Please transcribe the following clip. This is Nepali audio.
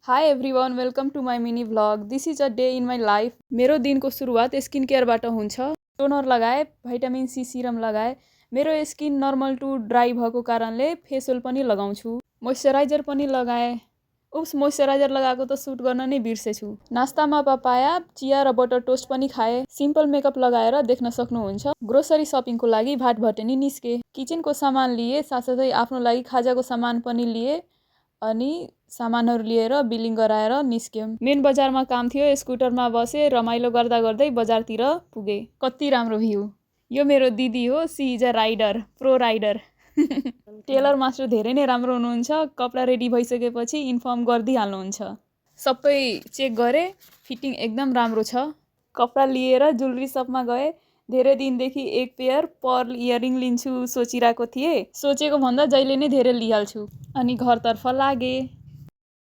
High everyone welcome to my mini vlog this is a day in my life. मेरो दिनको सुरुवात स्किन केयरबाट हुन्छ। टोनर लगाए, भाइटामिन सी सिरम लगाए। मेरो स्किन नर्मल टु ड्राई भएको कारणले फेस ओइल पनि लगाउँछु। मोइस्चराइजर पनि लगाएँ। मोइस्चराइजर लगाएको त सुट गर्न नै बिर्सेछु। नास्तामा पपाया, चिया र बटर टोस्ट पनि खाएँ। सिम्पल मेकअप लगाएर देख्न सक्नुहुन्छ। ग्रोसरी सपिङको लागि भाटभटेनी निस्के। किचनको सामान लिए, साथसाथै आफ्नो लागि खाजाको सामान पनि लिए अनि सामानहरू लिएर बिलिङ गराएर निस्क्यौँ। मेन बजारमा काम थियो, स्कुटरमा बसेँ, रमाइलो गर्दा गर्दै बजारतिर पुगेँ। कति राम्रो भ्यू। यो मेरो दिदी हो, she is a rider, pro rider. Tailor master धेरै नै राम्रो हुनुहुन्छ। कपडा रेडी भइसकेपछि इन्फर्म गरिदिइहाल्नुहुन्छ। सबै चेक गरेँ, फिटिङ एकदम राम्रो छ। कपडा लिएर ज्वेलरी सपमा गएँ। धेरै दिनदेखि एक पेयर पर्ल इयरिङ लिन्छु सोचिरहेको थिएँ। सोचेको भन्दा जहिले नै धेरै लिइहाल्छु। अनि घरतर्फ लागेँ।